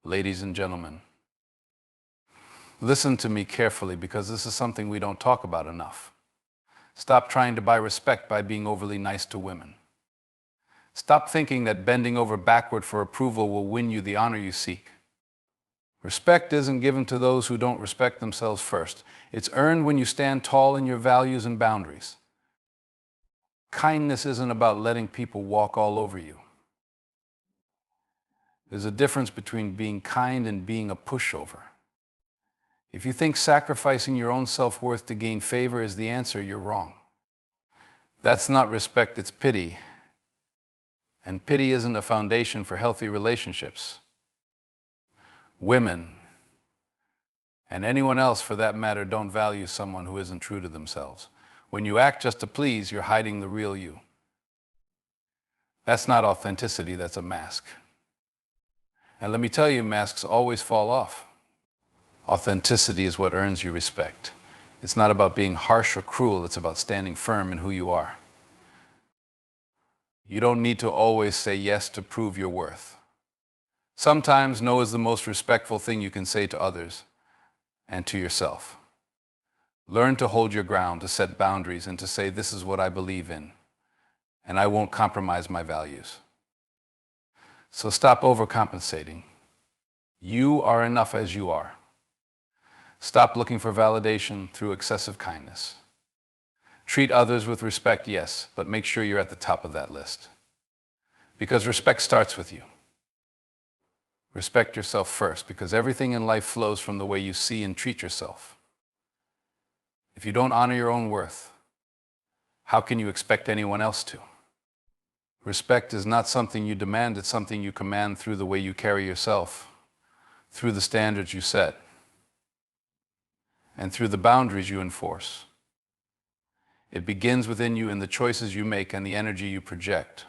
Ladies and gentlemen, listen to me carefully because this is something we don't talk about enough. Stop trying to buy respect by being overly nice to women. Stop thinking that bending over backward for approval will win you the honor you seek. Respect isn't given to those who don't respect themselves first. It's earned when you stand tall in your values and boundaries. Kindness isn't about letting people walk all over you. There's a difference between being kind and being a pushover. If you think sacrificing your own self-worth to gain favor is the answer, you're wrong. That's not respect, it's pity. And pity isn't a foundation for healthy relationships. Women, and anyone else for that matter, don't value someone who isn't true to themselves. When you act just to please, you're hiding the real you. That's not authenticity, that's a mask. And let me tell you, masks always fall off. Authenticity is what earns you respect. It's not about being harsh or cruel, it's about standing firm in who you are. You don't need to always say yes to prove your worth. Sometimes no is the most respectful thing you can say to others and to yourself. Learn to hold your ground, to set boundaries, and to say, this is what I believe in, and I won't compromise my values. So stop overcompensating. You are enough as you are. Stop looking for validation through excessive kindness. Treat others with respect, yes, but make sure you're at the top of that list. Because respect starts with you. Respect yourself first, because everything in life flows from the way you see and treat yourself. If you don't honor your own worth, how can you expect anyone else to? Respect is not something you demand, it's something you command through the way you carry yourself, through the standards you set, and through the boundaries you enforce. It begins within you in the choices you make and the energy you project.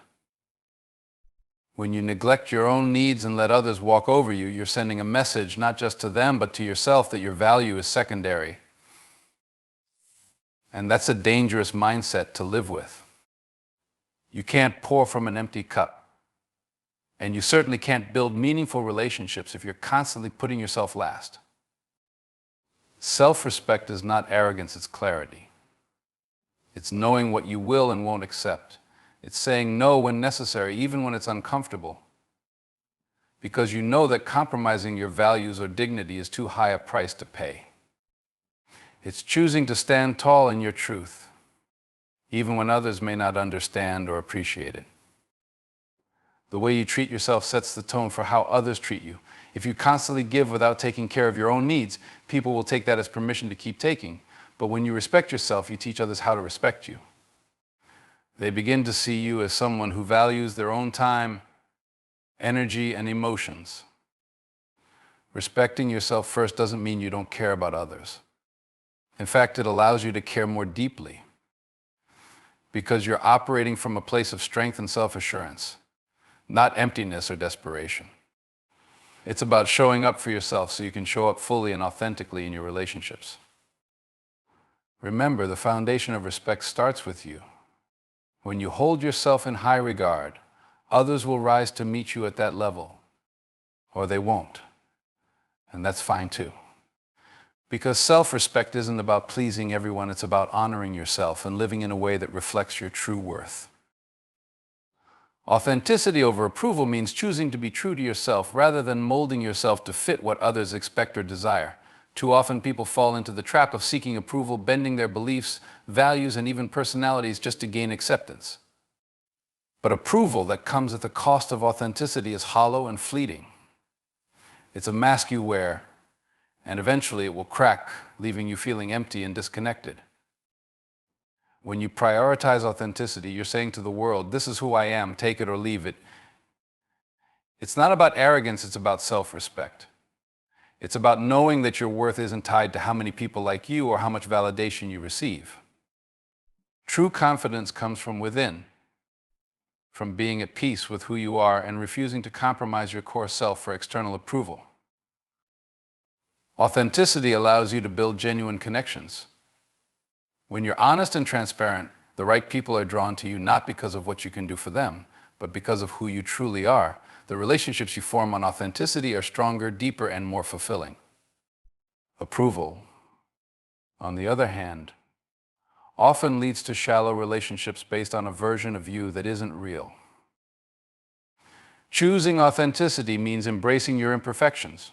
When you neglect your own needs and let others walk over you, you're sending a message not just to them but to yourself that your value is secondary. And that's a dangerous mindset to live with. You can't pour from an empty cup. And you certainly can't build meaningful relationships if you're constantly putting yourself last. Self-respect is not arrogance, it's clarity. It's knowing what you will and won't accept. It's saying no when necessary, even when it's uncomfortable. Because you know that compromising your values or dignity is too high a price to pay. It's choosing to stand tall in your truth, even when others may not understand or appreciate it. The way you treat yourself sets the tone for how others treat you. If you constantly give without taking care of your own needs, people will take that as permission to keep taking. But when you respect yourself, you teach others how to respect you. They begin to see you as someone who values their own time, energy, and emotions. Respecting yourself first doesn't mean you don't care about others. In fact, it allows you to care more deeply because you're operating from a place of strength and self-assurance, not emptiness or desperation. It's about showing up for yourself so you can show up fully and authentically in your relationships. Remember, the foundation of respect starts with you. When you hold yourself in high regard, others will rise to meet you at that level, or they won't. And that's fine too. Because self-respect isn't about pleasing everyone, it's about honoring yourself and living in a way that reflects your true worth. Authenticity over approval means choosing to be true to yourself rather than molding yourself to fit what others expect or desire. Too often people fall into the trap of seeking approval, bending their beliefs, values, and even personalities just to gain acceptance. But approval that comes at the cost of authenticity is hollow and fleeting. It's a mask you wear, and eventually it will crack, leaving you feeling empty and disconnected. When you prioritize authenticity, you're saying to the world, this is who I am, take it or leave it. It's not about arrogance, it's about self-respect. It's about knowing that your worth isn't tied to how many people like you or how much validation you receive. True confidence comes from within, from being at peace with who you are and refusing to compromise your core self for external approval. Authenticity allows you to build genuine connections. When you're honest and transparent, the right people are drawn to you not because of what you can do for them, but because of who you truly are. The relationships you form on authenticity are stronger, deeper, and more fulfilling. Approval, on the other hand, often leads to shallow relationships based on a version of you that isn't real. Choosing authenticity means embracing your imperfections.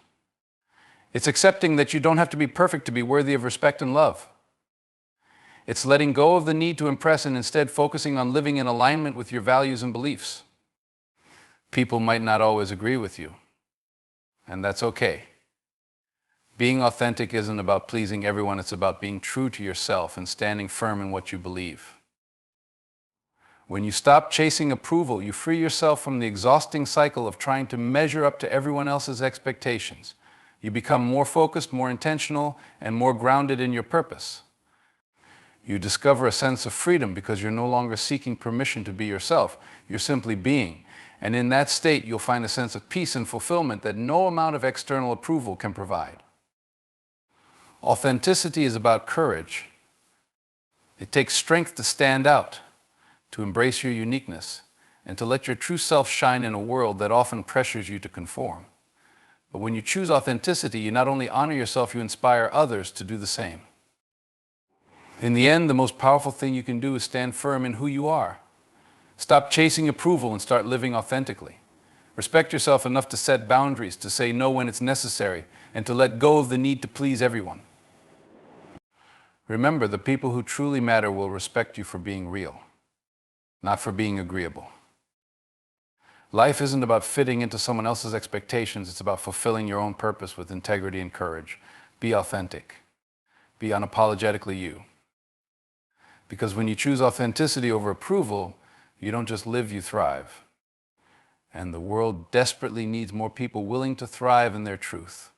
It's accepting that you don't have to be perfect to be worthy of respect and love. It's letting go of the need to impress and instead focusing on living in alignment with your values and beliefs. People might not always agree with you, and that's okay. Being authentic isn't about pleasing everyone, it's about being true to yourself and standing firm in what you believe. When you stop chasing approval, you free yourself from the exhausting cycle of trying to measure up to everyone else's expectations. You become more focused, more intentional, and more grounded in your purpose. You discover a sense of freedom because you're no longer seeking permission to be yourself. You're simply being. And in that state, you'll find a sense of peace and fulfillment that no amount of external approval can provide. Authenticity is about courage. It takes strength to stand out, to embrace your uniqueness, and to let your true self shine in a world that often pressures you to conform. But when you choose authenticity, you not only honor yourself, you inspire others to do the same. In the end, the most powerful thing you can do is stand firm in who you are. Stop chasing approval and start living authentically. Respect yourself enough to set boundaries, to say no when it's necessary, and to let go of the need to please everyone. Remember, the people who truly matter will respect you for being real, not for being agreeable. Life isn't about fitting into someone else's expectations, it's about fulfilling your own purpose with integrity and courage. Be authentic. Be unapologetically you. Because when you choose authenticity over approval, you don't just live, you thrive. And the world desperately needs more people willing to thrive in their truth.